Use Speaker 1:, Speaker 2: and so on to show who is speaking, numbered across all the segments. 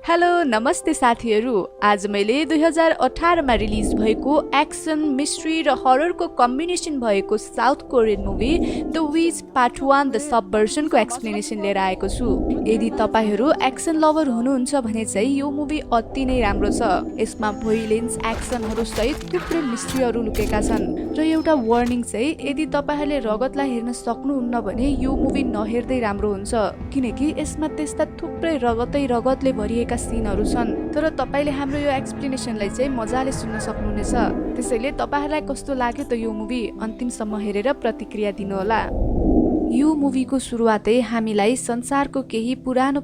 Speaker 1: Hello नमस्ते साथीहरू। आज मैले 2018 मा रिलिज भएको एक्सन मिस्ट्री र हररको कम्बिनेसन भएको South Korean movie The Witch part 1 The Subversion को एक्सप्लेनेसन लिएर आएको छु। यदि तपाईहरू एक्सन लभर हुनुहुन्छ भने चाहिँ यो मुभी अति नै राम्रो छ। यसमा भोइलेन्स एक्सनहरु सहित थुप्रै मिस्ट्रीहरु लुकेका छन् र एउटा वार्निङ चाहिँ यदि तपाईहरुले रगतलाई हेर्न सक्नुहुन्न भने यो मुभी नहेर्दै राम्रो हुन्छ, किनकि यसमा त्यस्ता थुप्रै रगतले भरिएका सीनहरु छन्। तर तपाईले हाम्रो यो एक्सप्लेनेसनलाई चाहिँ मजाले सुन्न सक्नुहुनेछ। त्यसैले तपाईहरुलाई कस्तो लाग्यो त यो मुभी अन्तिमसम्म हेरेर प्रतिक्रिया दिनुहोला। यो मुभीको सुरुवातै हामीलाई संसारको केही पुरानो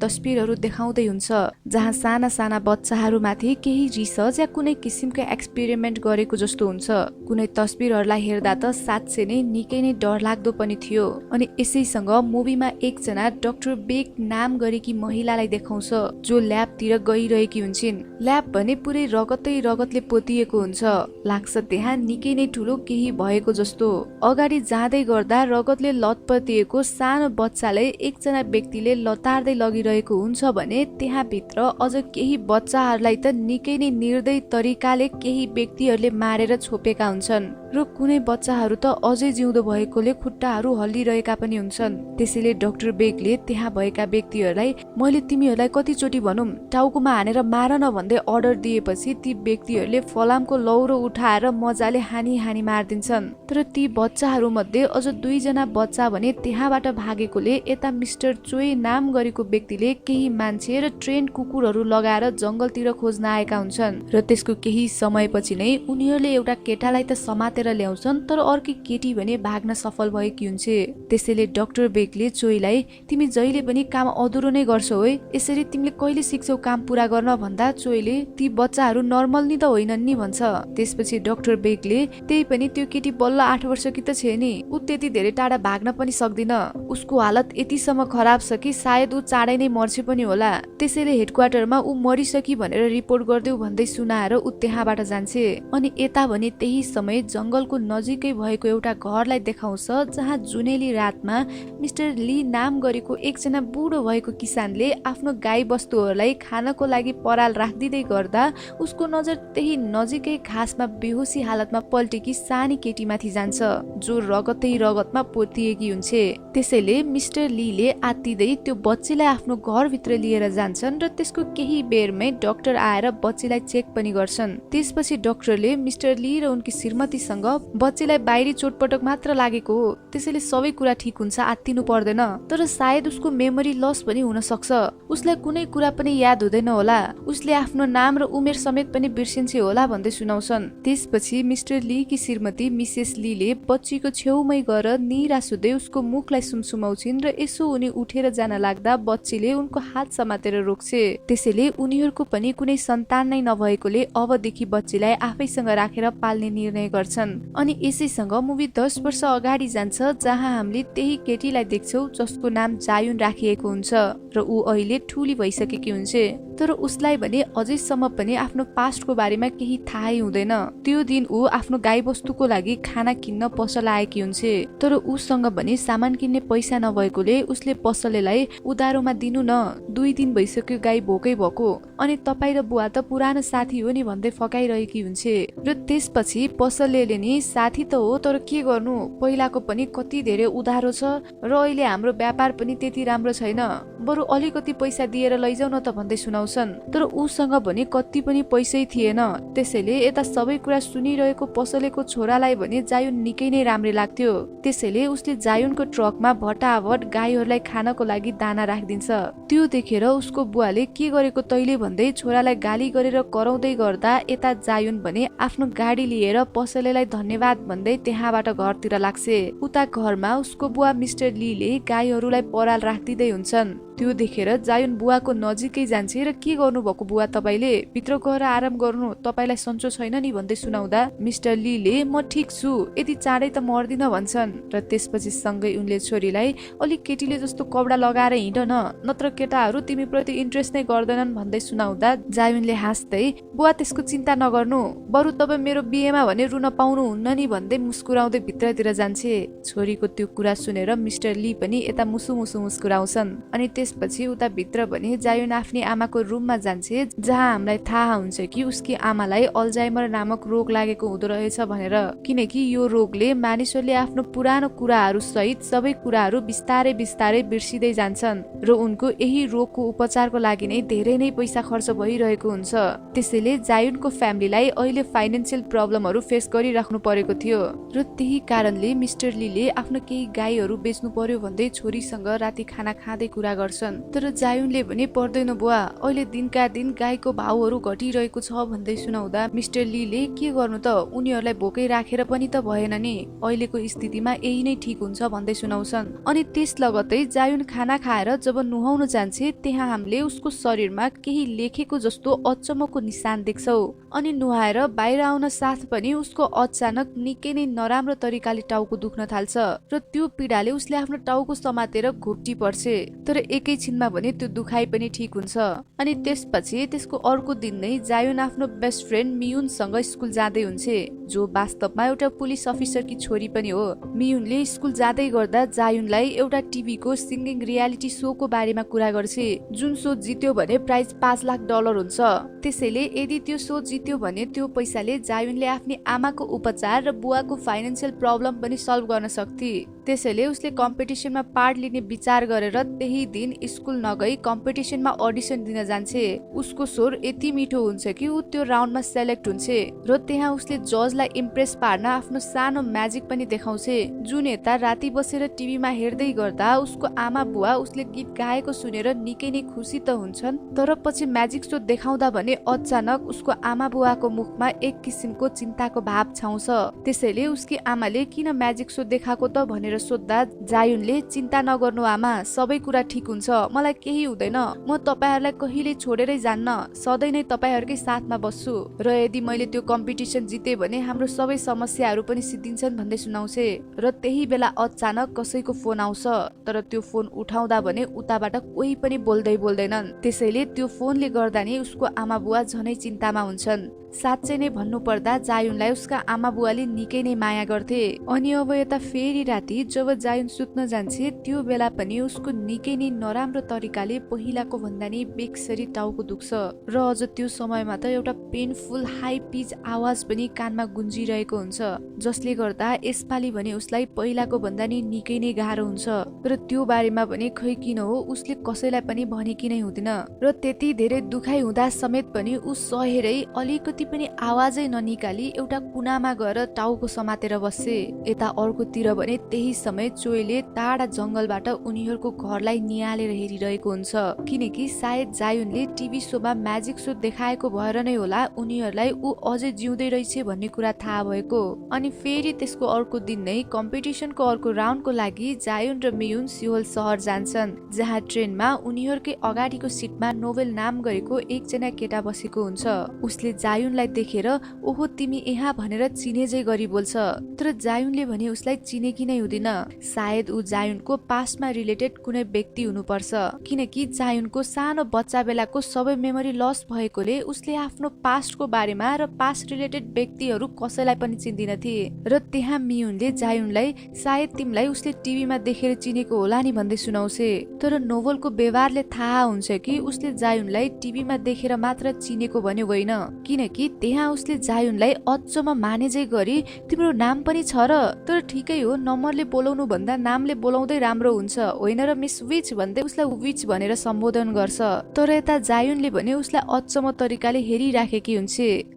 Speaker 1: तस्बिरहरू देखाउँदै हुन्छ, जहाँ साना साना बच्चाहरूमाथि केही रिसर्च या कुनै किसिमको एक्सपेरिमेन्ट गरेको जस्तो हुन्छ। कुनै तस्बिरहरूलाई हेर्दा त साँच्चै नै निकै नै डरलाग्दो पनि थियो। अनि यसैसँग मुभीमा एकजना डाक्टर बेक नाम गरेकी महिलालाई देखाउँछ, जो ल्याबतिर गइरहेकी हुन्छन्। ल्याब भने पुरै रगतले पोतिएको हुन्छ, लाग्छ त्यहाँ निकै नै ठुलो केही भएको जस्तो। अगाडि जाँदै गर्दा रगतले लतपतिएको सानो बच्चालाई एकजना व्यक्तिले लतार्दै लगिरहेको हुन्छ भने त्यहाँ भित्र अझ केही बच्चाहरूलाई त निकै नै निर्दय तरिकाले केही व्यक्तिहरूले मारेर छोपेका हुन्छन् र कुनै बच्चाहरू त अझै जिउँदो भएकोले खुट्टाहरू हल्लिरहेका पनि हुन्छन्। त्यसैले डाक्टर बेगले त्यहाँ भएका व्यक्तिहरूलाई मैले तिमीहरूलाई कतिचोटि भनौं टाउकोमा हानेर मार न भन्दै अर्डर दिएपछि ती व्यक्तिहरूले फलामको लौरो उठाएर मजाले हानी मार्दिन्छन्। तर ती बच्चाहरू मध्ये अझ 2 जना बच्चा भने त्यहाँबाट भागेकोले यता मिस्टर चोई नाम गरेको व्यक्तिले केही मान्छे र ट्रेन कुकुरहरू लगाएर जंगलतिर खोज्न आएका हुन्छन् र त्यसको केही समयपछि नै उनीहरूले एउटा केटालाई त समातेर ल्याउँछन्, तर अर्की केटी भने भाग्न सफल भएकी हुन्छ। त्यसैले डाक्टर बेगले चोईलाई तिमी जहिले पनि काम अधुरो नै गर्छौ है, यसरी तिमीले कहिले सिक्छौ काम पूरा गर्न भन्दा चोईले ती बच्चाहरू नर्मल नि त होइनन् नि भन्छ। त्यसपछि डाक्टर बेगले त्यही पनि त्यो केटी बल्ल 8 वर्ष कि त छ नि, उ त्यति धेरै टाढा भाग्न पनि सक्दिन, उसको हालत यतिसम्म खराब छ कि सायद उ चाँडै नै मर्छ पनि होला। त्यसैले हेडक्वार्टरमा उ मरिसकी भनेर रिपोर्ट गर्देऊ भन्दै सुनाएर उ त्यहाँबाट जान्छे। अनि यता भने त्यही समय जंगलको नजिकै भएको एउटा घरलाई देखाउँछ, जहाँ जुनेली रातमा मिस्टर ली नाम गरेको एकजना बुढो भएको किसानले आफ्नो गाई बस्तुहरूलाई खानको लागि पराल राख्दिँदै गर्दा उसको नजर त्यही नजिकै घाँसमा बेहोसी हालतमा पल्टेकी सानी केटीमाथि जान्छ, जो रगतमा पोतिएकी हुन्छ। त्यसैले मिस्टर लीले आत्तिदै त्यो बच्चीलाई आफ्नो घरभित्र लिएर जान्छन् र त्यसको केही बेरमै डाक्टर आएर बच्चीलाई चेक पनि गर्छन्। त्यसपछि डाक्टरले मिस्टर ली र उनकी श्रीमतीसँग बच्चीलाई बाहिरी चोटपटक मात्र लागेको हो, त्यसैले सबै कुरा ठिक हुन्छ, आत्तिनु पर्दैन, तर सायद उसको मेमोरी लस पनि हुन सक्छ, उसलाई कुनै कुरा पनि याद हुँदैन होला, उसले आफ्नो नाम र उमेर समेत पनि बिर्सिन्छ होला भन्दै सुनाउँछन्। त्यसपछि मिस्टर ली की श्रीमती मिसेस लीले बच्चीको छेउमै गएर निराश हुँदै उसको मुखलाई सुमसुमाउँछिन् र यसो उनी उठेर जान लाग्दा बच्चीले उनको हात समातेर रोक्छे। त्यसैले उनीहरूको पनि कुनै सन्तान नै नभएकोले अबदेखि बच्चीलाई आफैसँग राखेर पाल्ने निर्णय गर्छन्। अनि यसैसँग मुभी 10 वर्ष अगाडि जान्छ, जहाँ हामीले त्यही केटीलाई देख्छौं जसको नाम जायुन राखिएको हुन्छ र ऊ अहिले ठुली भइसकेकी हुन्छ। तर उसलाई भने अझैसम्म पनि आफ्नो पास्टको बारेमा केही थाहै हुँदैन। त्यो दिन ऊ आफ्नो गाई बस्तुको लागि खाना किन्न पसल आएकी हुन्छ, तर उसँग भने सामान किन्ने पैसा नभएकोले उसले पसलेलाई उधारोमा दिनु न, 2 दिन भइसक्यो गाई भोकै भएको, अनि तपाईँ र बुवा त पुरानो साथी हो नि भन्दै फकाइरहेकी हुन्छ। र त्यसपछि पसलेले नि साथी त हो, तर के गर्नु, पहिलाको पनि कति धेरै उधारो छ र अहिले हाम्रो व्यापार पनि त्यति राम्रो छैन, बरु अलिकति पैसा दिएर लैजाउ न त भन्दै सुनाउँछन्। तर उसँग भने कति पनि पैसै थिएन। त्यसैले यता सबै कुरा सुनिरहेको पसलेको छोरालाई भने जायुन निकै नै राम्रै लाग्थ्यो। त्यसैले उसले जायुनको ट्रकमा भटाभट गाईहरूलाई खानको लागि दाना राखिदिन्छ। त्यो देखेर उसको बुवाले के गरेको तैले भन्दै छोरालाई गाली गरेर कराउँदै गर्दा यता जायुन भने आफ्नो गाडी लिएर पसलेलाई धन्यवाद भन्दै त्यहाँबाट घरतिर लाग्छे। उता घरमा उसको बुवा मिस्टर लीले गाईहरूलाई पराल राखिदिँदै हुन्छन्। त्यो देखेर जायुन बुवाको नजिकै जान्छ र के गर्नुभएको बुवा तपाईले, भित्र गएर आराम गर्नु, तपाईलाई सन्चो छैन नि भन्दै सुनाउँदा मिस्टर लीले म ठिक छु, यति चाँडै त मर्दिन भन्छन्। र त्यसपछि सँगै उनले छोरीलाई अलिक केटीले जस्तो कपडा लगाएर हिँड न, नत्र केटाहरू तिमी प्रति इन्ट्रेस्ट नै गर्दैनन् भन्दै सुनाउँदा जायुनले हाँस्दै बुवा त्यसको चिन्ता नगर्नु, बरु तपाईँ मेरो बिहेमा भने रुन पाउनुहुन्न नि भन्दै मुस्कुराउँदै भित्रतिर जान्छे। छोरीको त्यो कुरा सुनेर मिस्टर ली पनि यता मुसु मुसुराउँछन्। अनि त्यसपछि उता भित्र भने जायुन आफ्नी आमाको रुममा जान्छे, जहाँ हामीलाई थाहा हुन्छ कि उसकी आमालाई अल्जाइमर नामक रोग लागेको हुँदो रहेछ भनेर। किनकि यो रोगले मानिसहरूले आफ्नो पुरानो कुराहरू सहित सबै कुराहरू बिस्तारै बिस्तारै बिर्सिँदै जान्छन् र उनको यही रोगको उपचारको लागि नै धेरै नै पैसा खर्च भइरहेको हुन्छ। त्यसैले जायुनको फ्यामिलीलाई अहिले फाइनेन्सियल प्रब्लमहरू फेस गरिराख्नु परेको थियो र त्यही कारणले मिस्टर लीले आफ्नो केही गाईहरू बेच्नु पर्यो भन्दै छोरीसँग राति खाना खाँदै कुरा गर्छन्। तर जायुनले भने पर्दैन बुवा, अहिले दिनका दिन गाईको भाउहरू घटिरहेको छ भन्दै सुनाउँदा मिस्टर लीले के गर्नु त, उनीहरूलाई भोकै राखेर पनि त भएन नि, अहिलेको स्थितिमा यही नै ठिक हुन्छ भन्दै सुनाउँछन्। अनि त्यस लगतै जायुन खाना खाएर जब नुहाउन जान्छे, त्यहाँ हामीले उसको शरीरमा केही लेखेको जस्तो अचम्मको निशान देख्छौ। अनि नुहाएर बाहिर आउन साथ पनि उसको अचानक निकै नै नराम्रो तरिकाले टाउको दुख्न थाल्छ र त्यो पीडाले उसले आफ्नो टाउको समातेर घोप्टी पर्छे। तर एकैछिनमा भने त्यो दुखाइ पनि ठिक हुन्छ। अनि त्यसपछि त्यसको अर्को दिन नै जायुन आफ्नो बेस्ट फ्रेन्ड मियुनसँग स्कुल जाँदै हुन्छे, जो वास्तवमा एउटा पुलिस अफिसरकी छोरी पनि हो। मियुनले स्कुल जाँदै गर्दा जायुनलाई एउटा टिभीको सिंगिङ रियालिटी शोको बारेमा कुरा गर्छे, जुन शो जित्यो भने प्राइज $5 लाख हुन्छ। त्यसैले यदि त्यो शो जित्यो भने त्यो पैसाले जायुनले आफ्नी आमाको उपचार र बुवाको फाइनेन्सियल प्रब्लम पनि सल्भ गर्न सक्थे। त्यसैले उसले कम्पिटिसनमा पार्ट लिने विचार गरेर त्यही दिन स्कुल नगई कम्पिटिसनमा अडिसन दिन जान्छे। उसको स्वर यति मिठो हुन्छ कि ऊ त्यो राउन्डमा सेलेक्ट हुन्छे र त्यहाँ उसले जजलाई इम्प्रेस पार्न आफ्नो सानो म्याजिक पनि देखाउँछे, जुन यता राति बसेर टिभीमा हेर्दै गर्दा उसको आमा बुवा उसले गीत गाएको सुनेर निकै नै खुसी त हुन्छन्, तर पछि म्याजिक शो देखाउँदा भने अचानक उसको आमा बुवाको मुखमा एक किसिमको चिन्ताको भाव छाउँछ। त्यसैले उसकी आमाले किन म्याजिक शो देखाएको त भनेर सोध्दा जायुनले चिन्ता नगर्नु आमा, सबै कुरा ठिक हुन्छ, मलाई केही हुँदैन, म तपाईहरुलाई कहिल्यै छोडेरै जान्न, सधैँ नै तपाईहरुकै साथमा बस्छु र यदि मैले त्यो कम्पिटिसन जिते भने हाम्रो सबै समस्याहरू पनि सिद्धिन्छन् भन्दै सुनाउँछे। र त्यही बेला अचानक कसैको फोन आउँछ, तर त्यो फोन उठाउँदा भने उताबाट कोही पनि बोल्दैनन्। त्यसैले त्यो फोनले गर्दा नि उसको आमा बुवा झनै चिन्तामा हुन्छन्। साँच्चै नै भन्नु पर्दा जायुनलाई उसका आमा बुवाले निकै नै माया गर्थे। अनि अब यता फेरि राति जब जायुन सुत्न जान्छे, त्यो बेला पनि उसको निकै नै नराम्रो तरिकाले पहिलाको भन्दा नि बेक्सरी टाउको दुख्छ र अझ त्यो समयमा त एउटा पेनफुल हाई पिच आवाज पनि कानमा गुन्जिरहेको हुन्छ, जसले गर्दा यसपालि भने उसलाई पहिलाको भन्दा नि निकै नै गाह्रो हुन्छ। र त्यो बारेमा पनि खै किन हो उसले कसैलाई पनि भनेकी नै हुँदैन र त्यति धेरै दुखाइ हुँदा समेत पनि ऊ सहेरै अलिकति पनि आवाजै ननिकाली एउटा कुनामा गएर टाउको समातेर बस्छे। यता अर्कोतिर भने त्यही समय चोइले टाढा जंगलबाट उनीहरूको घरलाई निहालेर हेरिरहेको हुन्छ, किनकि सायद जायुनले टिभी शोमा म्याजिक शो देखाएको भएर नै होला उनीहरूलाई ऊ अझै जिउँदै रहेछ भन्ने कुरा थाहा भएको। अनि फेरि त्यसको अर्को दिन नै कम्पिटिसनको अर्को राउन्डको लागि जायुन र मियुन सियोल सहर जान्छन्, जहाँ ट्रेनमा उनीहरूकै अगाडिको सिटमा नोबेल नाम गरेको एकजना केटा बसेको हुन्छ। उसले जायुनलाई देखेर ओहो तिमी यहाँ भनेर चिनेजै गरी बोल्छ, तर जायुनले भने उसलाई चिनेकी नै हुँदैन। सायद ऊ जायुनको पास्टमा रिलेटेड कुनै व्यक्ति हुनुपर्छ, किनकि जायुनको सानो बच्चा बेलाको सबै मेमोरी लस भएकोले उसले आफ्नो पास्टको बारेमा र पास्ट रिलेटेड व्यक्तिहरू कसैलाई पनि चिन्दिनथे। र त्यहाँ मियुनले जायुनलाई सायद तिमीलाई उसले टिभीमा देखेर चिनेको होला नि भन्दै सुनाउँछे। तर नोभलको व्यवहारले थाहा हुन्छ कि उसले जायुनलाई टिभीमा देखेर मात्र चिनेको भने होइन, किनकि त्यहाँ उसले जायुनलाई अचम्म मानेजै गरी तिम्रो नाम पनि छ र, तर ठिकै हो नम्बरले बोलाउनु भन्दा नामले बोलाउँदै राम्रो हुन्छ होइन र मिस विच भन्दै उसलाई विच भनेर सम्बोधन गर्छ। तर यता जायुनले भने उसलाई अचम्म तरिकाले हेरिराखेकी हुन्छ,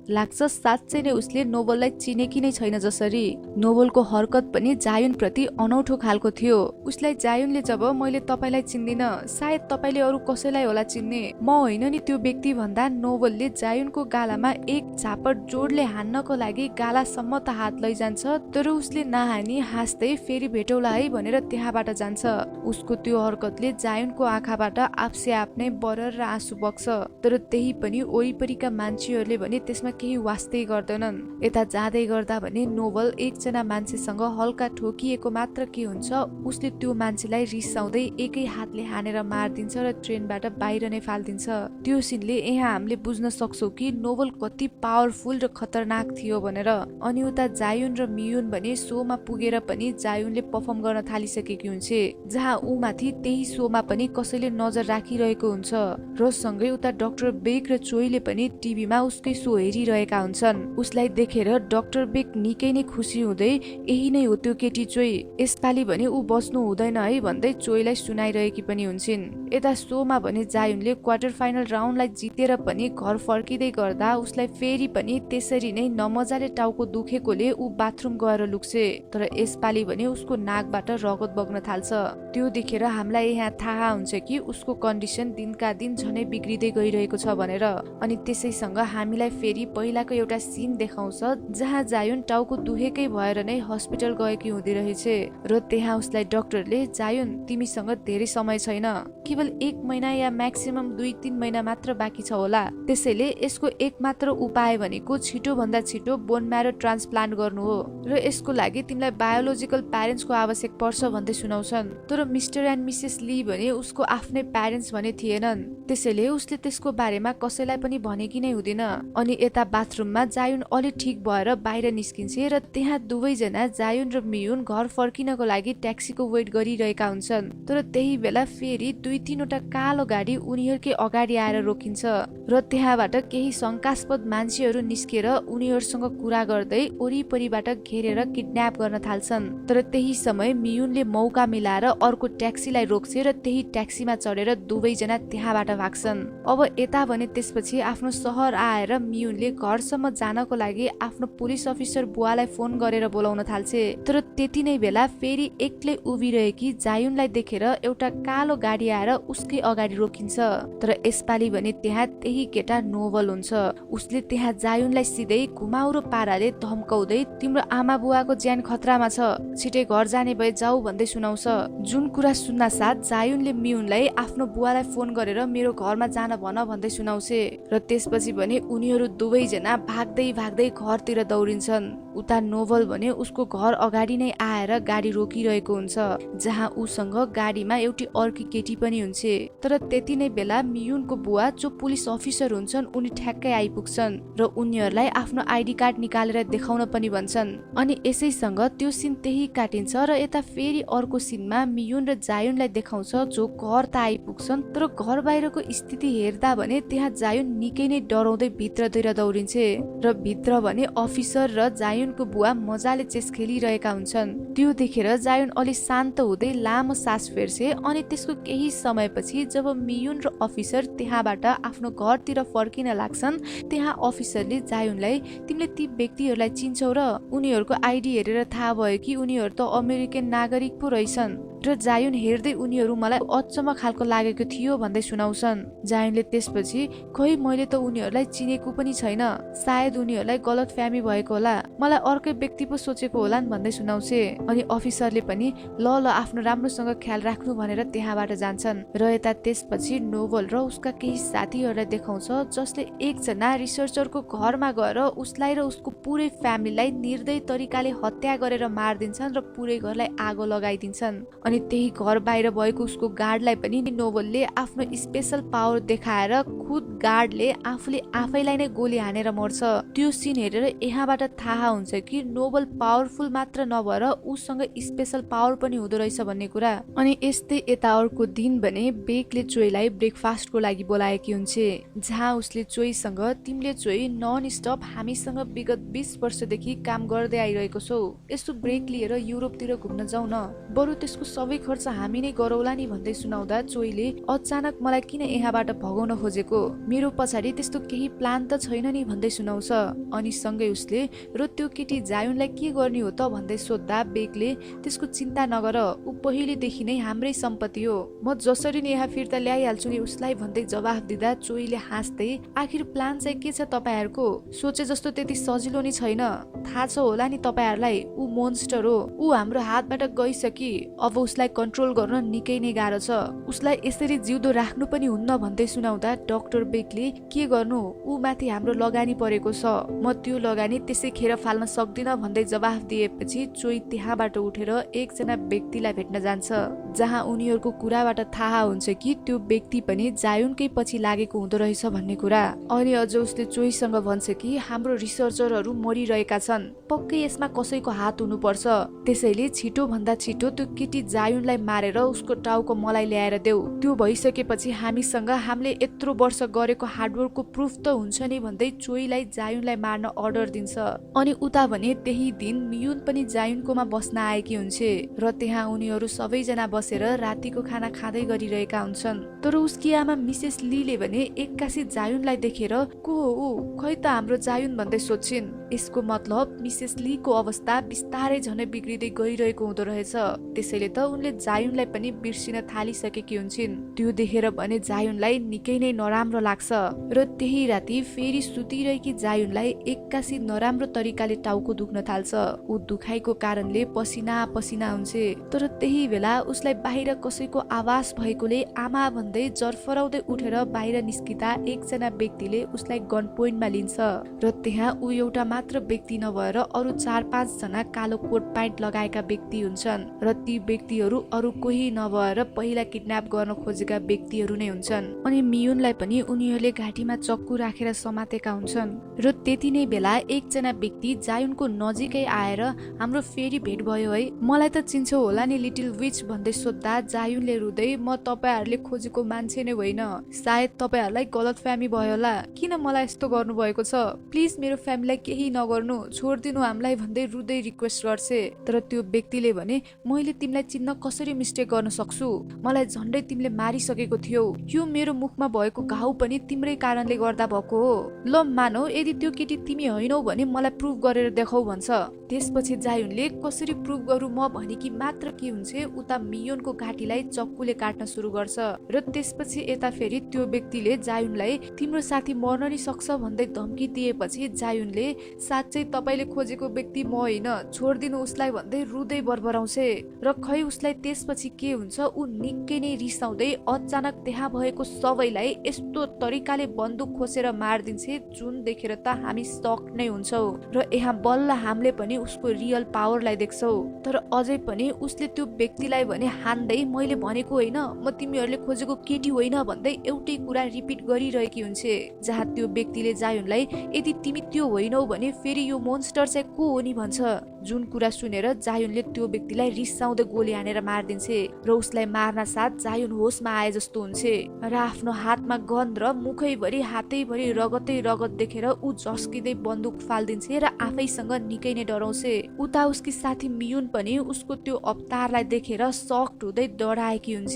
Speaker 1: लाग्छ साँच्चै नै उसले नोबललाई चिनेकी नै छैन जसरी। नोबलको हरकत पनि जायुन प्रति अनौठो खालको थियो। उसलाई जायुनले जब मैले तपाईलाई चिन्दिन, सायद तपाईले अरू कसैलाई होला चिन्ने, म होइन नि त्यो व्यक्ति भन्दा नोबलले जायुनको गालामा एक झापट जोडले हान्नको लागि गालासम्म त हात लैजान्छ, तर उसले नहानी हाँस्दै फेरि भेटौला है भनेर त्यहाँबाट जान्छ। उसको त्यो हरकतले जायुनको आँखाबाट आफसे आफ्नै बरर र आँसु बग्छ, तर त्यही पनि वरिपरिका मान्छेहरूले भने त्यसमा केही वास्तै गर्दैनन्। यता जाँदै गर्दा भने नोबल एकजना मान्छेसँग हल्का ठोकिएको मात्र के हुन्छ, उसले त्यो मान्छेलाई रिसाउँदै एकै हातले हानेर मारिदिन्छ र ट्रेनबाट बाहिर नै फालिदिन्छ। त्यो सिनले यहाँ हामीले बुझ्न सक्छौँ कि नोबल कति कति पावरफुल र खतरनाक थियो भनेर। अनि उता जायुन र मियुन भने सोमा पुगेर पनि जायुनले पर्फर्म गर्न थालिसकेकी हुन्छे, जहाँ ऊ माथि त्यही सोमा पनि कसैले नजर राखिरहेको हुन्छ। र सँगै उता डाक्टर बेक र चोइले पनि टिभीमा उसकै सो हेरिरहेका हुन्छन्। उसलाई देखेर डाक्टर बेक निकै नै खुसी हुँदै यही नै हो त्यो केटी चोइ, यसपालि भने ऊ बस्नु हुँदैन है भन्दै चोइलाई सुनाइरहेकी पनि हुन्छन्। यता सोमा भने जायुनले क्वार्टर फाइनल राउन्डलाई जितेर पनि घर फर्किँदै गर्दा उसलाई फेरि पनि त्यसरी नै नमजाले टाउको दुखेकोले ऊ बाथरुम गएर लुक्छे। तर यसपालि भने उसको नाकबाट रगत बग्न थाल्छ। त्यो देखेर हामीलाई यहाँ थाहा हुन्छ कि उसको कन्डिसन दिनका दिन झनै बिग्रिँदै गइरहेको छ भनेर। अनि त्यसैसँग हामीलाई फेरि पहिलाको एउटा सिन देखाउँछ जहाँ जायुन टाउको दुखेकै भएर नै हस्पिटल गएकी हुँदै रहेछ। र त्यहाँ उसलाई डाक्टरले जायुन तिमीसँग धेरै समय छैन, केवल 1 महिना या म्याक्सिमम 2-3 महिना मात्र बाँकी छ होला, त्यसैले यसको एकमात्र उपाय भनेको छिटो भन्दा छिटो बोन म्यारो ट्रान्सप्लान्ट गर्नु हो र यसको लागि तिमीलाई बायोलोजिकल प्यारेन्ट्सको आवश्यक पर्छ भन्दै सुनाउँछन्। तर मिस्टर एन्ड मिसेस ली भने उसको आफ्नै प्यारेन्ट्स भने थिएनन्, त्यसैले उसले त्यसको बारेमा कसैलाई पनि भनेकी नै हुँदैन। अनि यता बाथरुममा जायुन अलि ठिक भएर बाहिर निस्किन्छे र त्यहाँ दुवैजना जायुन र मियुन घर फर्किनको लागि ट्याक्सीको वेट गरिरहेका हुन्छन्। तर त्यही बेला फेरि 2-3 कालो गाडी उनीहरूकै अगाडि आएर रोकिन्छ र त्यहाँबाट केही शंकास्पद मान्छेहरू निस्केर उनीहरूसँग कुरा गर्दै वरिपरिबाट घेरेर किडन्याप गर्न थाल्छन्। तर त्यही समय मियुनले मौका मिलाएर अर्को ट्याक्सीलाई रोक्छ र त्यही ट्याक्सीमा चढेर दुवैजना त्यहाँबाट भाग्छन्। अब यता भने त्यसपछि आफ्नो सहर आएर मियुनले घरसम्म जानको लागि आफ्नो पुलिस अफिसर बुवालाई फोन गरेर बोलाउन थाल्छे। तर त्यति नै बेला फेरि एक्लै उभिरहेकी जायुनलाई देखेर एउटा कालो गाडी आएर उसकै अगाडि रोकिन्छ। तर यसपालि भने त्यहाँ त्यही केटा नोभल हुन्छ। उसले त्यहाँ जायुनलाई सिधै घुमाउरो पाराले धम्काउँदै तिम्रो आमा बुवाको ज्यान खतरामा छ, छिटै घर जाने भए जाऊ भन्दै सुनाउँछ। जुन कुरा सुन्न साथ जायुनले मियुनलाई आफ्नो बुवालाई फोन गरेर मेरो घरमा जान भन भन्दै सुनाउँछे। र त्यसपछि भने उनीहरू दुवैजना भाग्दै भाग्दै घरतिर दौडिन्छन्। उता नोभल भने उसको घर अगाडि नै आएर गाडी रोकिरहेको हुन्छ, जहाँ उसँग गाडीमा एउटी अर्की केटी पनि हुन्छ। तर त्यति नै बेला मियुनको बुवा जो पुलिस अफिसर हुन्छन् उनी ठ्याक्कै आइपुग्छन् र उनीहरूलाई आफ्नो आइडी कार्ड निकालेर देखाउन पनि भन्छन्। अनि यसैसँग त्यो सिन त्यही काटिन्छ र यता फेरि अर्को सिनमा मियुन र जायुनलाई देखाउँछ जो घर त आइपुग्छन्, तर घर बाहिरको स्थिति हेर्दा भने त्यहाँ जायुन निकै नै डराउँदै भित्रतिर दौडिन्छे। र भित्र भने अफिसर र जायुनको बुवा मजाले चेस खेलिरहेका हुन्छन्। त्यो देखेर जायुन अलि शान्त हुँदै लामो सास फेर्छे। अनि त्यसको केही समयपछि जब मियुन र अफिसर त्यहाँबाट आफ्नो घरतिर फर्किन लाग्छन्, त्यहाँ अफिसरले जायुनलाई तिमीले ती व्यक्तिहरूलाई चिन्छौ र उनीहरूको आइडी हेरेर थाहा भयो कि उनीहरू त अमेरिकन नागरिक पो रहेछन्। र जायुन हेर्दै उनीहरू मलाई अचम्म खालको लागेको थियो भन्दै सुनाउँछन्। जायुनले त्यसपछि खै मैले त उनीहरूलाई चिनेको पनि छैन, सायद उनीहरूलाई गलत फ्यामी भएको होला, मलाई अर्कै व्यक्ति पो सोचेको होलान् भन्दै सुनाउँछे। अनि अफिसरले पनि ल आफ्नो राम्रोसँग ख्याल राख्नु भनेर त्यहाँबाट जान्छन्। र यता त्यसपछि नोभल र उसका केही साथीहरूलाई देखाउँछ जसले एकजना रिसर्चरको घरमा गएर उसलाई र उसको पुरै फ्यामिलीलाई निर्दय तरिकाले हत्या गरेर मारिदिन्छन् र पुरै घरलाई आगो लगाइदिन्छन्। अनि त्यही घर बाहिर भएको उसको गार्डलाई पनि नोभलले आफ्नो स्पेशल पावर देखाएर खुद गार्डले आफूले आफैलाई नै गोली हानेर मर्छ। त्यो सिन हेरेर यहाँबाट थाहा हुन्छ कि नोभल पावरफुल मात्र नभएर उसँग स्पेशल पावर पनि हुँदो रहेछ भन्ने कुरा। अनि यस्तै यता अर्को दिन भने बेकले चोइलाई ब्रेकफास्टको लागि बोलाएकी हुन्छ, जहाँ उसले चोइसँग तिमीले चोइ नन स्टप हामीसँग विगत 20 वर्षदेखि काम गर्दै आइरहेको छौ, यस्तो ब्रेक लिएर युरोपतिर घुम्न जाऊ न, बरु त्यसको सबै खर्च हामी नै गरौला नि भन्दै सुनाउँदा चोइले अचानक मलाई किन यहाँबाट भगाउन खोजेको, मेरो पछाडि त्यस्तो केही प्लान त छैन नि भन्दै सुनाउँछ। अनि सँगै उसले र त्यो केटी जायुनलाई के गर्ने हो त भन्दै सोद्धा बेकले त्यसको चिन्ता नगर, ऊ पहिलेदेखि नै हाम्रै सम्पत्ति हो, म जसरी नै यहाँ फिर्ता ल्याइहाल्छु नि उसलाई भन्दै जवाफ दिँदा चोइले हाँस्दै आखिर प्लान चाहिँ के छ तपाईहरुको, सोचे जस्तो त्यति सजिलो नि छैन, थाहा छ होला नि तपाईहरुलाई ऊ मोन्स्टर हो, ऊ हाम्रो हातबाट गइसकी, अब उसलाई कन्ट्रोल गर्न निकै नै गाह्रो छ, उसलाई यसरी जिउँदो राख्नु पनि हुन्न भन्दै सुनाउँदा डाक्टर बेकले के गर्नु, ऊ माथि हाम्रो लगानी परेको छ, म त्यो लगानी त्यसै खेर फाल्न सक्दिन भन्दै जवाफ दिएपछि चोइ त्यहाँबाट उठेर एकजना व्यक्तिलाई भेट्न जान्छ जहाँ उनीहरूको कुराबाट थाहा हुन्छ कि त्यो व्यक्ति पनि जायुनकै पछि लागेको हुँदो रहेछ भन्ने कुरा। अनि अझ उसले चोइसँग भन्छ कि हाम्रो रिसर्चरहरू मरिरहेका छन्, पक्कै यसमा कसैको हात हुनुपर्छ, त्यसैले छिटो भन्दा छिटो त्यो केटी जायुनलाई मारेर उसको टाउको मलाई ल्याएर देऊ, त्यो भइसकेपछि हामीसँग हामीले यत्रो वर्ष गरेको हार्डवर्कको प्रुफ त हुन्छ नि भन्दै चोइलाई जायुनलाई मार्न अर्डर दिन्छ। अनि उता भने त्यही दिन मियुन पनि जायुनकोमा बस्न आएकी हुन्छ र त्यहाँ उनीहरू सबैजना बसेर रातिको खाना खाँदै गरिरहेका हुन्छन्। तर उसकी आमा मिसेस लीले भने एक्कासी जायुनलाई देखेर को हो खै त हाम्रो जायुन भन्दै सोध्छिन्। यसको मतलब मिसेस लीको अवस्था बिस्तारै झनै बिग्रिँदै गइरहेको हुँदो रहेछ, त्यसैले त उनले जायुनलाई पनि बिर्सिन थालिसकेकी हुन्छन्। त्यो देखेर भने जायुनलाई निकै नै नराम्रो लाग्छ र त्यही राति फेरि सुतिरहेकी जायुनलाई एक्कासी नराम्रो तरिकाले टाउको दुख्न थाल्छ। ऊ दुखाइको कारणले पसिना पसिना हुन्छ। तर त्यही बेला उसलाई बाहिर कसैको आवाज भएकोले आमा भन्दै जरफराउँदै उठेर बाहिर निस्किँदा एकजना व्यक्तिले उसलाई गन पोइन्टमा लिन्छ र त्यहाँ ऊ एउटा मात्र व्यक्ति नभएर अरू 4-5 जना कालो कोट प्यान्ट लगाएका व्यक्ति हुन्छन् र ती व्यक्तिहरू अरू कोही नभएर पहिला किडन्याप गर्न खोजेका व्यक्तिहरू नै हुन्छन्। अनि मियुनलाई पनि उनीहरूले घाँटीमा चक्कु राखेर समातेका हुन्छन् र त्यति नै बेला एकजना व्यक्ति जायुनको नजिकै आएर हाम्रो फेरि भेट भयो है, मलाई त चिन्छौ होला नि लिटिल विच भन्दै सोद्धा जायुनले रुँदै म तपाईहरुले खोजेको मान्छे नै होइन, सायद तपाईहरुलाई गलतफहमी भयो होला, किन मलाई यस्तो गर्नु भएको छ, प्लिज मेरो फ्यामिलीलाई केही नगर्नु, छोड्दिनु हामीलाई भन्दै रुँदै रिक्वेस्ट गर्छ। तर त्यो व्यक्तिले भने मैले तिमीलाई चिन्न कसरी मिस्टेक गर्न सक्छु, मलाई झन्डै तिमीले मारिसकेको थियौ, यो मेरो मुखमा भएको घाउ पनि तिम्रै कारणले गर्दा भएको हो, ल मानौ यदि त्यो केटी तिमी होइनौ भने मलाई प्रुफ गरेर देखाउ भन्छ। त्यसपछि जायुनले कसरी प्रुफ गरौँ म भनेकी मात्र के हुन्छ उता मियोनको घाँटीलाई चक्कुले काट्न सुरु गर्छ र त्यसपछि यता फेरि त्यो व्यक्तिले जायुनलाई तिम्रो साथी मर्न नि सक्छ भन्दै धम्की दिएपछि जायुनले साँच्चै तपाईले खोजेको व्यक्ति म होइन, छोड्दिनु उसलाई भन्दै रुँदै बरबराउँछ र खै उसलाई त्यसपछि के हुन्छ, ऊ निकै नै रिसाउँदै अचानक त्यहाँ भएको सबैलाई यस्तो तरिकाले बन्दुक खोसेर मारिदिन्छ जुन देखेर त हामी सक नै हुन्छौ र यहाँ बल्ल हामीले पनि उसको रियल पावरलाई देख्छौ। तर अझै पनि उसले त्यो व्यक्तिलाई भने हान्दै मैले भनेको होइन, म तिमीहरूले खोजेको केटी होइन भन्दै एउटै कुरा रिपिट गरिरहेकी हुन्छ, जहाँ त्यो व्यक्तिले जायुनलाई यदि तिमी त्यो होइनौ भने फेरि यो मोन्स्टर चाहिँ को हो नि भन्छ, जुन कुरा सुनेर जायुनले त्यो व्यक्तिलाई रिसाउँदै गोली हानेर मारिदिन्छ र उसलाई मार्न साथ जायुन होसमा आए जस्तो हुन्छ र आफ्नो हातमा गन र मुखैभरि हातैभरि रगतै रगत देखेर ऊ झस्किँदै बन्दुक फाल्दिन्छ र आफैसँग निकै नै डराउँछ। उता उसकी साथी मियुन पनि उसको त्यो अवतारलाई देखेर सक्ड हुँदै डराएकी हुन्छ।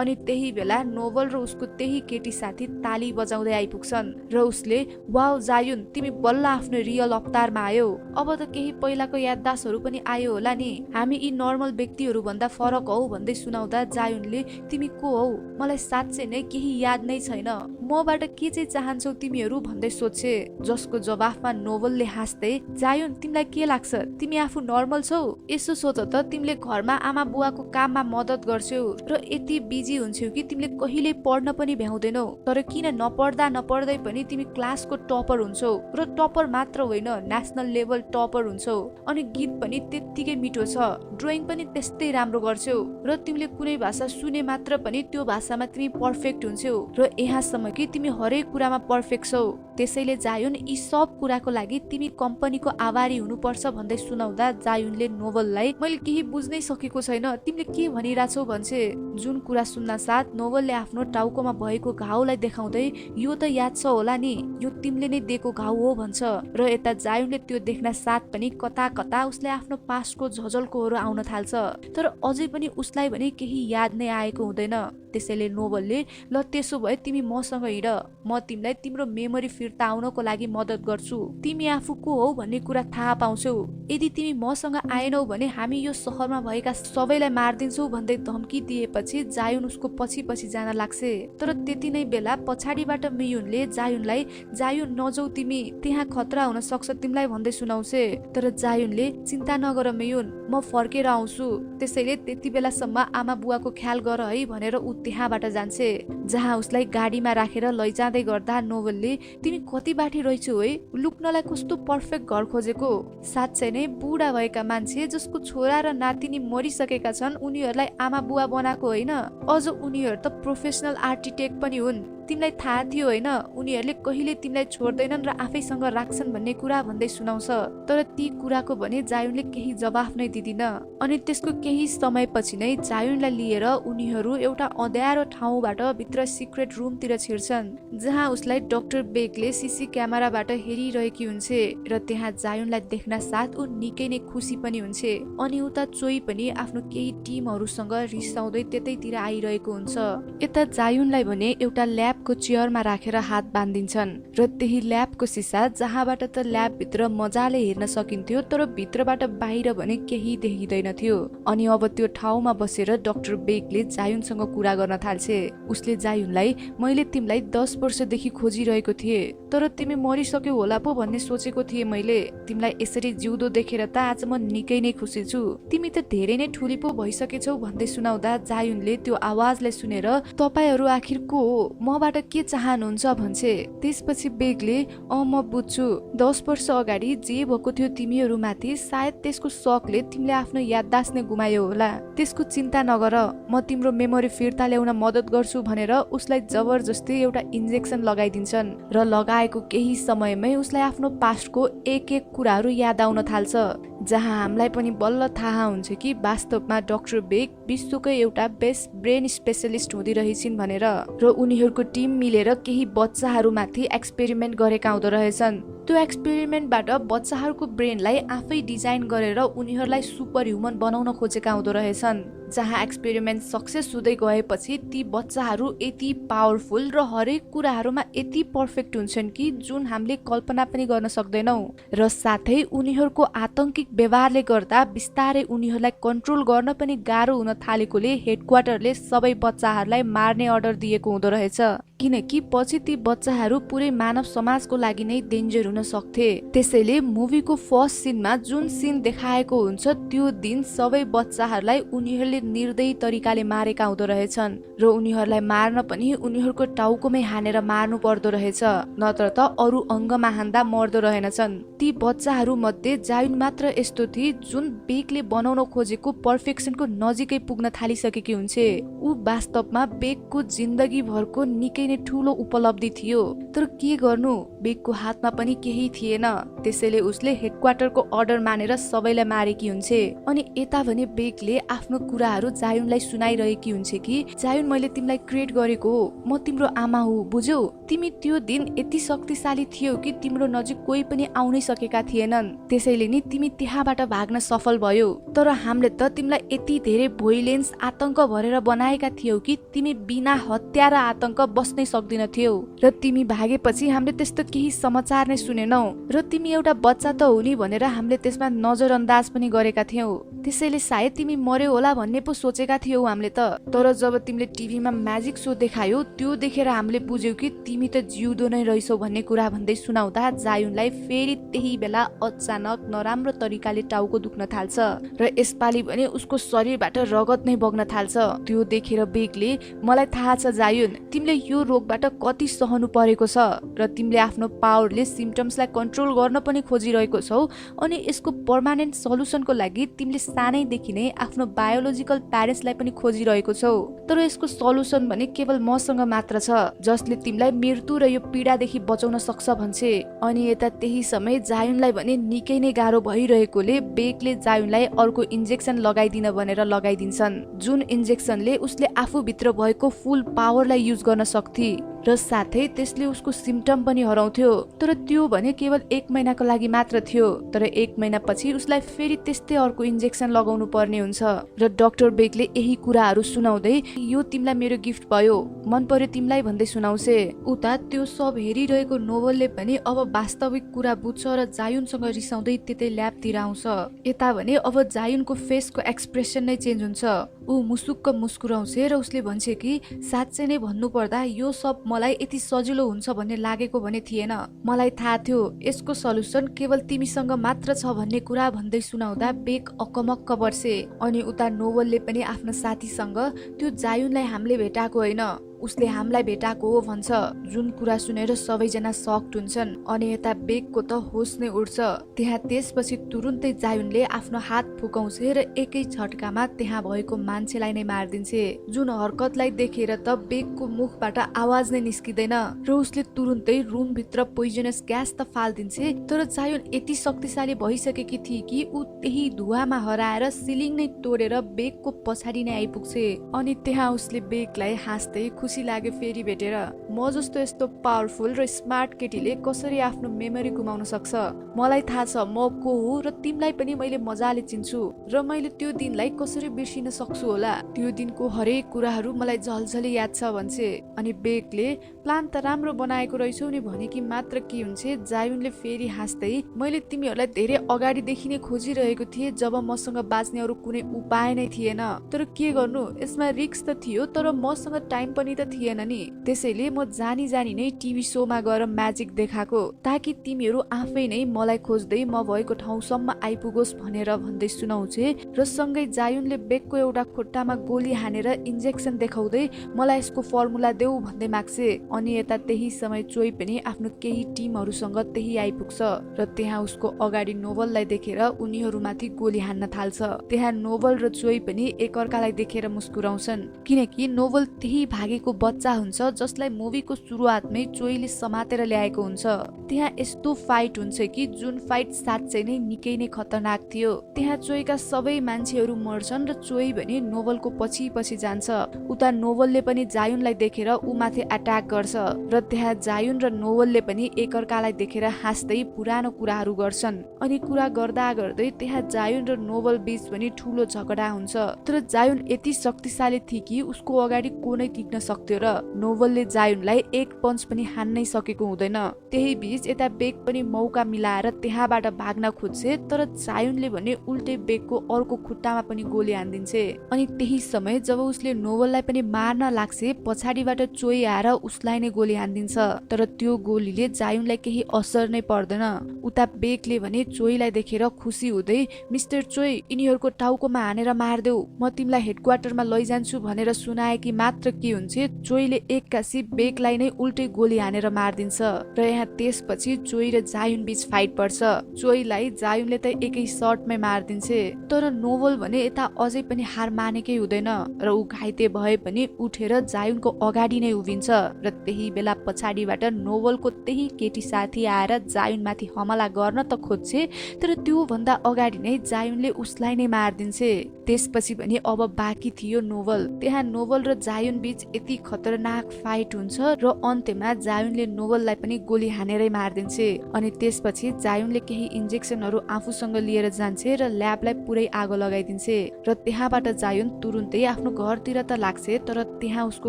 Speaker 1: अनि त्यही बेला नोबल र उसको त्यही केटी साथी ताली बजाउँदै आइपुग्छन् र उसले वाउ जायुन तिमी बल्ल आफ्नो रियल अवतारमा आयौ, अब त केही पहिलाको याददासहरू पनि आयो होला नि, हामी यी नर्मल व्यक्तिहरू भन्दा फरक हौ भन्दै सुनाउँदा जायुनले तिमी को हौ, मलाई साँच्चै नै केही याद नै छैन, मबाट के चाहिँ चाहन्छौ तिमीहरू भन्दै सोध्छे, जसको जवाफमा नोबलले हाँस्दै जायुन तिमीलाई के लाग्छ तिमी आफू नर्मल छौ, यसो सोच त तिमीले घरमा आमा बुवाको काममा मद्दत गर्छौ र यति बिजी हुन्छौ कि तिमीले कहिले पढ्न पनि भ्याउँदैनौ, तर किन नपढ्दा नपढ्दै पनि तिमी क्लासको टपर हुन्छौ र टपर मात्र होइन नेसनल लेभल टपर हुन्छौ, अनि गीत पनि त्यत्तिकै मिठो छ, ड्रइङ पनि त्यस्तै राम्रो गर्छौ र तिमीले कुनै भाषा सुने मात्र पनि त्यो भाषामा तिमी पर्फेक्ट हुन्छौ र यहाँसम्म कि तिमी हरेक कुरामा पर्फेक्ट छौ, त्यसैले जायुन यी सब कुराको लागि तिमी कम्पनीको आभारी हुनुपर्छ भन्दै सुनाउँदा जायुनले नोबललाई मैले केही बुझ्नै सकेको छैन तिमीले के भनिरहेछौ भन्छ, जुन कुरा सुन्न साथ नोबलले आफ्नो टाउकोमा भएको घाउलाई देखाउँदै यो त याद छ होला नि, यो तिमीले नै दिएको घाउ हो भन्छ र यता जायुनले त्यो देख्न साथ पनि कता कता उसले आफ्नो पास्टको झझल्कोहरू आउन थाल्छ, तर अझै पनि उसलाई भने केही याद नै आएको हुँदैन। त्यसैले नोबलले ल त्यसो भए तिमी मसँग हिँड, म तिमीलाई तिम्रो मेमोरी फिर्ता आउनको लागि मद्दत गर्छु, तिमी आफू को हौ भन्ने कुरा थाहा पाउँछौ, यदि तिमी मसँग आएनौ भने हामी यो सहरमा भएका सबैलाई मारिदिन्छौ भन्दै धम्की दिएपछि जायुन उसको पछि पछि जान लाग्छ। तर त्यति नै बेला पछाडिबाट मियुनले जायुनलाई जायुन नजाऊ तिमी त्यहाँ खतरा हुन सक्छ तिमीलाई भन्दै सुनाउँछ, तर जायुनले चिन्ता नगर मियुन म फर्केर आउँछु, त्यसैले त्यति बेलासम्म आमा बुवाको ख्याल गर है भनेर ऊ त्यहाँबाट जान्छे, जहाँ उसलाई गाडीमा राखेर लैजाँदै गर्दा नोभलले तिमी कति बाठी रहेछौ है, लुक्नलाई कस्तो पर्फेक्ट घर खोजेको। साँच्चै नै बुढा भएका मान्छे जसको छोरा र नातिनी मरिसकेका छन् उनीहरूलाई आमा बुवा बनाएको होइन, अझ उनीहरू त प्रोफेसनल आर्किटेक्ट पनि हुन्। तिमीलाई थाहा थियो होइन, उनीहरूले कहिले तिमीलाई छोड्दैनन् र आफैसँग राख्छन् भन्ने कुरा भन्दै सुनाउँछ। तर ती कुराको भने जायुनले केही जवाफ नै दिदिन। अनि त्यसको केही समयपछि नै जायुनलाई लिएर उनीहरू एउटा अँध्यारो ठाउँबाट भित्र सिक्रेट रुमतिर छिर्छन्, जहाँ उसलाई डाक्टर बेगले सीसी क्यामेराबाट हेरिरहेकी हुन्छे र त्यहाँ जायुनलाई देख्न साथ ऊ निकै नै खुसी पनि हुन्छे। अनि उता चोई पनि आफ्नो केही टिमहरूसँग रिसाउँदै त्यतैतिर आइरहेको हुन्छ। यता जायुनलाई भने एउटा ल्याबको चेयरमा राखेर हात बाँधिन्छन् र त्यही ल्याबको सिसा जहाँबाट त ल्याबभित्र मजाले हेर्न सकिन्थ्यो तर भित्रबाट बाहिर भने केही देखिँदैन थियो। अनि अब त्यो ठाउँमा बसेर डाक्टर बेगले जायुनसँग कुरा गर्न थाल्छे। उसले जायुनलाई मैले तिमीलाई 10 वर्षदेखि खोजिरहेको थिएँ, तर तिमी मरिसक्यौ होला पो भन्ने सोचेको थिएँ मैले। तिमीलाई यसरी जिउँदो देखेर त आज म निकै नै खुसी छु। तिमी त धेरै नै ठुली पो भइसकेछौ भन्दै सुनाउँदा जायुनले त्यो आवाजलाई सुनेर तपाईहरू आखिर को हो, मबाट के चाहनुहुन्छ भन्छे। त्यसपछि बेगले म बुझ्छु, 10 वर्ष अगाडि जे भएको थियो तिमीहरूमाथि सायद त्यसको सकले तिमीले आफ्नो याददाश्त नै गुमायो होला। त्यसको चिन्ता नगर, म तिम्रो मेमोरी फिर्ता ल्याउन मद्दत गर्छु भनेर उसलाई जबरजस्ती एउटा इन्जेक्सन लगाइदिन्छन् र लगाएको केही समयमै उसलाई आफ्नो पास्टको एक एक कुराहरू याद आउन थाल्छ, जहाँ हामीलाई पनि बल्ल थाहा हुन्छ कि वास्तवमा डाक्टर बेग विश्वकै एउटा बेस्ट ब्रेन स्पेशलिस्ट हुँदै रहेछिन् भनेर। र उनीहरूको टिम मिलेर केही बच्चाहरूमाथि एक्सपेरिमेन्ट गरेका हुँदो रहेछन्। त्यो एक्सपेरिमेन्टबाट बच्चाहरूको ब्रेनलाई आफै डिजाइन गरेर उनीहरूलाई सुपर ह्युमन बनाउन खोजेका हुँदो रहेछन्, जहाँ एक्सपेरिमेन्ट सक्सेस हुँदै गएपछि ती बच्चाहरू यति पावरफुल र हरेक कुराहरूमा यति पर्फेक्ट हुन्छन् कि जुन हामीले कल्पना पनि गर्न सक्दैनौ। र साथै उनीहरूको आतंकिक व्यवहारले गर्दा बिस्तारै उनीहरूलाई कन्ट्रोल गर्न पनि गाह्रो हुन थालेकोले हेडक्वार्टरले सबै बच्चाहरूलाई मार्ने अर्डर दिएको हुँदो रहेछ, किनकि पछि ती बच्चाहरू पुरै मानव समाजको लागि नै डेन्जर हुन सक्थे। त्यसैले मुभीको फर्स्ट सिनमा जुन सिन देखाएको हुन्छ त्यो दिन सबै बच्चाहरूलाई उनीहरूले निर्दयी तरिकाले मारेका हुँदो रहेछन् र उनीहरूलाई मार्न पनि उनीहरूको टाउकोमै हानेर मार्नु पर्दो रहेछ, नत्र त अरू अङ्गमा हान्दा मर्दो रहेनछन्। ती बच्चाहरू मध्ये जायुन मात्र यस्तो थिए जुन बेगले बनाउन खोजेको पर्फेक्सनको नजिकै पुग्न थालिसकेकी हुन्छे। ऊ वास्तवमा बेगको जिन्दगी भरको निकै नै ठुलो उपलब्धि थियो, तर के गर्नु, बेगको हातमा पनि केही थिएन। त्यसैले उसले हेडक्वार्टरको अर्डर मानेर सबैलाई मारेकी हुन्छे। अनि यता भने बेगले आफ्नो कुराहरू जायुनलाई सुनाइरहेकी हुन्छ कि जायुन मैले तिमीलाई क्रिएट गरेको हो, म तिम्रो आमा हो, बुझ्यौ? तिमी त्यो दिन यति शक्तिशाली थियौ कि तिम्रो नजिक कोही पनि आउनै सकेका थिएनन्, त्यसैले नि तिमी त्यहाँबाट भाग्न सफल भयो। तर हामीले त तिमीलाई यति धेरै भोइलेन्स आतंक भरेर बनाएका थियौ कि तिमी बिना हत्या र आतंक बस्नै सक्दिन थियौ, र तिमी भागेपछि हामीले त्यस्तो केही समाचार नै सुनेनौ, र तिमी एउटा बच्चा त हो नि भनेर हामीले त्यसमा नजरअन्दाज पनि गरेका थियौ। त्यसैले सायद तिमी मर्यो होला भन्ने पो सोचेका थियौ हामीले त। तर जब तिमीले टिभीमा म्याजिक सो देखायो त्यो देखेर हामीले बुझ्यौ कि तिमी त जिउँदो नै रहेछौ भन्ने कुरा भन्दै सुनाउँदा जायुनलाई फेरि त्यही बेला अचानक नराम्रो तरिकाले टाउको दुख्न थाल्छ र यसपालि भने उसको शरीरबाट रगत नै बग्न थाल्छ। त्यो देखेर बेगले मलाई थाहा छ जायुन, तिमीले यो रोगबाट कति सहनु परेको छ र तिमीले आफ्नो पावरले सिम्पटम्सलाई कन्ट्रोल गर्न पनि खोजिरहेको छौ, अनि यसको पर्मानेन्ट सल्युसनको लागि तिमीले सानैदेखि नै आफ्नो बायोलोजिकल प्यारेन्ट्सलाई पनि खोजिरहेको छौ। तर यसको सल्युसन भने केवल मसँग मात्र छ, जसले तिमीलाई मृत्यु र यो पीडादेखि बचाउन सक्छ भन्छे। अनि यता त्यही समय जायुनलाई भने निकै नै गाह्रो भइरहेकोले बेगले जायुनलाई अर्को इन्जेक्सन लगाइदिन भनेर लगाइदिन्छन्, जुन इन्जेक्सनले उसले आफूभित्र भएको फुल पावरलाई युज गर्न सक्थे र साथै त्यसले उसको सिम्पटम पनि हराउँथ्यो। तर त्यो भने केवल 1 महिनाको लागि मात्र थियो, तर 1 महिनापछि उसलाई फेरि त्यस्तै अर्को इन्जेक्सन लगाउनु पर्ने हुन्छ। र डाक्टर बेगले यही कुराहरू सुनाउँदै यो तिमीलाई मेरो गिफ्ट भयो, मन पर्यो तिमीलाई भन्दै सुनाउँछे। उता त्यो सब हेरिरहेको नोभलले पनि अब वास्तविक कुरा बुझ्छ र जायुनसँग रिसाउँदै त्यतै ल्याबतिर आउँछ। यता भने अब जायुनको फेसको एक्सप्रेसन नै चेन्ज हुन्छ। ऊ मुसुक्क मुस्कुराउँछे र उसले भन्छ कि साँच्चै नै भन्नुपर्दा यो सब मलाई यति सजिलो हुन्छ भन्ने लागेको भने थिएन। मलाई थाहा थियो यसको सल्युसन केवल तिमीसँग मात्र छ भन्ने कुरा भन्दै सुनाउँदा बेक अकमक्क बर्से। अनि उता नोभलले पनि आफ्नो साथीसँग त्यो जायुनलाई हामीले भेटाएको होइन, उसले हामीलाई भेटाएको हो भन्छ, जुन कुरा सुनेर सबैजना सक्ड हुन्छन्। अनि यता बेकको त होस नै उड्छ। त्यहाँ त्यसपछि तुरुन्तै जायुनले आफ्नो हात फुकाउँछ र एकै झट्कामा त्यहाँ भएको मान्छेलाई नै मारिदिन्छे। जुन हरकतलाई देखेर त बेकको मुखबाट आवाज नै निस्किँदैन र उसले तुरुन्तै रुमभित्र पोइजनस ग्यास त फालिदिन्छे। तर जायुन यति शक्तिशाली भइसकेकी थिए कि ऊ त्यही धुवामा हराएर सिलिङ नै तोडेर बेकको पछाडि नै आइपुग्छे। अनि त्यहाँ उसले बेकलाई हाँस्दै खुसी लाग्यो फेरि भेटेर। म जस्तो यस्तो पावरफुल र स्मार्ट केटीले कसरी आफ्नो मेमोरी गुमाउन सक्छ? मलाई थाहा छ म को हो र तिमीलाई पनि मैले मजाले चिन्छु र मैले त्यो दिनलाई कसरी बिर्सिन सक्छु होला। त्यो दिनको हरेक कुराहरू मलाई झलझली याद छ भन्छे। अनि बेकले प्लान त राम्रो बनाएको रहेछौ नि भनेकी मात्र के हुन्छ, जायुनले फेरि हाँस्दै मैले तिमीहरूलाई धेरै अगाडिदेखि नै खोजिरहेको थिएँ जब मसँग बाँच्ने अरू कुनै उपाय नै थिएन। तर के गर्नु, यसमा रिस्क त थियो तर मसँग टाइम पनि त थिएन नि। त्यसैले म जानी जानी नै टिभी शोमा गएर म्याजिक देखाएको ताकि तिमीहरू आफै नै मलाई खोज्दै म भएको ठाउँसम्म आइपुगोस् भनेर भन्दै सुनाउँछे। र सँगै जायुनले बेकको एउटा खुट्टामा गोली हानेर इन्जेक्सन देखाउँदै मलाई यसको फर्मुला देऊ भन्दै माग्छे। अनि यता त्यही समय चोई पनि आफ्नो केही टिमहरूसँग त्यही आइपुग्छ र त्यहाँ उसको अगाडि नोभललाई देखेर उनीहरूमाथि गोली हान्न थाल्छ। त्यहाँ नोभल र चोई पनि एकअर्कालाई देखेर मुस्कुराउँछन् किनकि नोभल त्यही भागेको बच्चा हुन्छ जसलाई मुभीको सुरुवातमै चोईले समातेर ल्याएको हुन्छ। त्यहाँ यस्तो फाइट हुन्छ कि जुन फाइट साँच्चै नै निकै नै खतरनाक थियो। त्यहाँ चोईका सबै मान्छेहरू मर्छन् र चोई भने नोभलको पछि पछि जान्छ। उता नोभलले पनि जायुनलाई देखेर ऊ माथि अट्याक गर्छ र त्यहाँ जायुन र नोभलले पनि एकअर्कालाई देखेर हाँस्दै पुरानो कुराहरू गर्छन्। अनि कुरा गर्दा गर्दै त्यहाँ जायुन र नोभल बीच पनि ठुलो झगडा हुन्छ। तर जायुन यति शक्तिशाली थिए कि उसको अगाडि को नै टिक्न सक्थ्यो र नोभलले जायुनलाई एक पञ्च पनि हान्नै सकेको हुँदैन। त्यही बीच यता बेक पनि मौका मिलाएर त्यहाँबाट भाग्न खोज्छे तर जायुनले भने उल्टै बेकको अर्को खुट्टामा पनि गोली हानिदिन्छे। अनि त्यही समय जब उसले नोभललाई पनि मार्न लाग्छे पछाडिबाट चोई आएर उसलाई नै गोली हानिदिन्छ। तर त्यो गोलीले जायुनलाई केही असर नै पर्दैन। उता बेकले भने चोईलाई देखेर खुसी हुँदै मिस्टर चोई यिनीहरूको टाउकोमा हानेर मार्देऊ, म तिमीलाई हेडक्वार्टरमा लैजान्छु भनेर सुनाए कि मात्र के हुन्छ, चोईले एक्कासी बेकलाई नै उल्टै गोली हानेर मारिदिन्छ। र यहाँ त्यसपछि चोई र जायुन बीच फाइट पर्छ। चोईलाई जायुनले त एकै सर्टमै मारिदिन्छे। तर नोभल भने यता अझै पनि हार मानेकै हुँदैन र ऊ घाइते भए पनि उठेर जायुनको अगाडि नै उभिन्छ। र त्यही बेला पछाडिबाट नोभलको त्यही केटी साथी आएर जायुनमाथि हमला गर्न त खोज्छे तर त्यो भन्दा अगाडि नै जायुनले उसलाई नै मारिदिन्छे। त्यसपछि पनि अब बाँकी थियो नोभल। त्यहाँ नोभल र जायुन बीच यति खतरनाक फाइट हुन्छ र अन्त्यमा जायुनले नोभललाई पनि गोली हानेरै मारिदिन्छे। अनि त्यसपछि जायुनले केही इन्जेक्सनहरू आफूसँग लिएर जान्छे र ल्याबलाई पुरै आगो लगाइदिन्छे। र त्यहाँबाट जायुन तुरुन्तै आफ्नो घरतिर त लाग्छे तर त्यहाँ उसको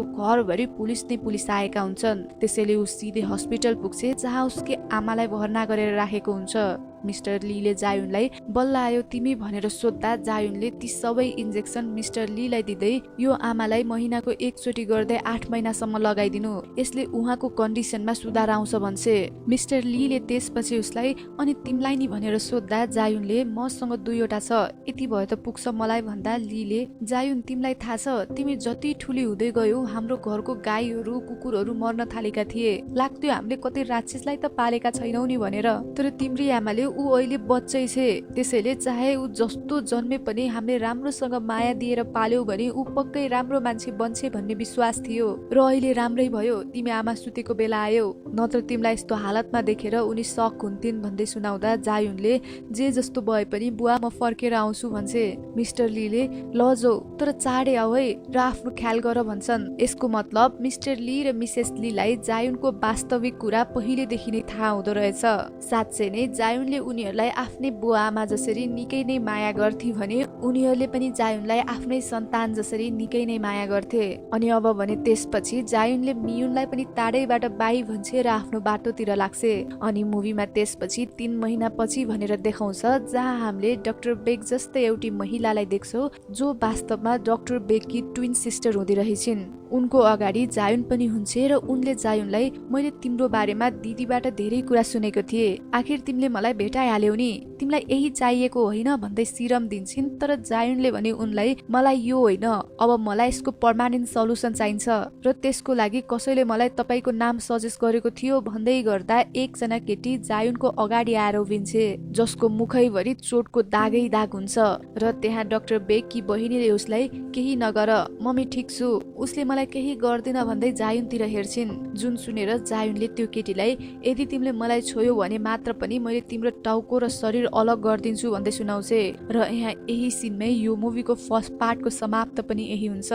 Speaker 1: घरभरि पुलिस नै पुलिस आएका हुन्छन्। त्यसैले ऊ सिधै हस्पिटल पुग्छे जहाँ उसकी आमालाई भर्ना गरेर राखेको हुन्छ। मिस्टर लीले जायुनलाई बल्ल आयो तिमी भनेर सोद्धा जायुनले ती सबै इन्जेक्सन मिस्टर लीलाई दिँदै यो आमालाई महिनाको एकचोटि गर्दै 8 महिनासम्म लगाइदिनु, यसले उहाँको कन्डिसनमा सुधार आउँछ भन्छे। मिस्टर लीले त्यसपछि उसलाई अनि तिमीलाई नि भनेर सोद्धा जायुनले मसँग 2वटा छ, यति भयो त पुग्छ मलाई भन्दा लीले जायुन तिमीलाई थाहा छ तिमी जति ठुली हुँदै गयौ हाम्रो घरको गाईहरू कुकुरहरू मर्न थालेका थिए, लाग्थ्यो हामीले कतै राक्षसलाई त पालेका छैनौ नि भनेर। तर तिम्री आमाले ऊ अहिले बच्चै छे, त्यसैले चाहे ऊ जस्तो जन्मे पनि हामीले राम्रोसँग माया दिएर पाल्यौ भने ऊ पक्कै राम्रो मान्छे बन्छे भन्ने विश्वास थियो र अहिले राम्रै भयो, तिमी आमा सुतेको बेला आयौ, नत्र तिमीलाई यस्तो हालतमा देखेर उनी शक हुन्थिन् भन्दै सुनाउँदा जायुनले जे जस्तो भए पनि बुवा म फर्केर आउँछु भन्छे। मिस्टर लीले लजौ तर चाँडै आऊ है र आफ्नो ख्याल गर भन्छन्। यसको मतलब मिस्टर ली र मिसेस लीलाई जायुनको वास्तविक कुरा पहिलेदेखि नै थाहा हुँदो रहेछ। साँच्चै नै जायुनले उनीहरूलाई आफ्नै बुवा आमा जसरी निकै नै माया गर्थे भने उनीहरूले पनि जायुनलाई आफ्नै सन्तान जसरी निकै नै माया गर्थे। अनि अब भने त्यसपछि जायुनले मियुनलाई पनि टाढैबाट बाई भन्छे र आफ्नो बाटोतिर लाग्छे। अनि मुभीमा त्यसपछि 3 महिना पछि भनेर देखाउँछ, जहाँ हामीले डाक्टर बेक जस्तै एउटी महिलालाई देख्छौँ जो वास्तवमा डाक्टर बेककी ट्विन सिस्टर हुँदै रहेछिन्। उनको अगाडि जायुन पनि हुन्छ र उनले जायुनलाई मैले तिम्रो बारेमा दिदीबाट धेरै कुरा सुनेको थिएँ, आखिर तिमीले मलाई भेटाइहाल्यौ नि, तिमीलाई यही चाहिएको होइन भन्दै सिरम दिन्छन्। तर जायुनले भने उनलाई मलाई यो होइन, अब मलाई यसको पर्मानेन्ट सल्युसन चाहिन्छ र त्यसको लागि कसैले मलाई तपाईको नाम सजेस्ट गरेको थियो भन्दै गर्दा एकजना केटी जायुनको अगाडि आएर उभिन्छे जसको मुखैभरि चोटको दागै दाग हुन्छ र त्यहाँ डाक्टर बेककी बहिनीले उसलाई केही नगर मम्मी ठिक छु, उसले मलाई केही गर्दैन भन्दै जायुनतिर हेर्छिन्। जुन सुनेर जायुनले त्यो केटीलाई यदि तिमीले मलाई छोयो भने मात्र पनि मैले तिम्रो टाउको र शरीर अलग गरिदिन्छु भन्दै सुनाउँछे। र यहाँ यही सिनमै यो मुभीको फर्स्ट पार्टको समाप्त पनि यही हुन्छ।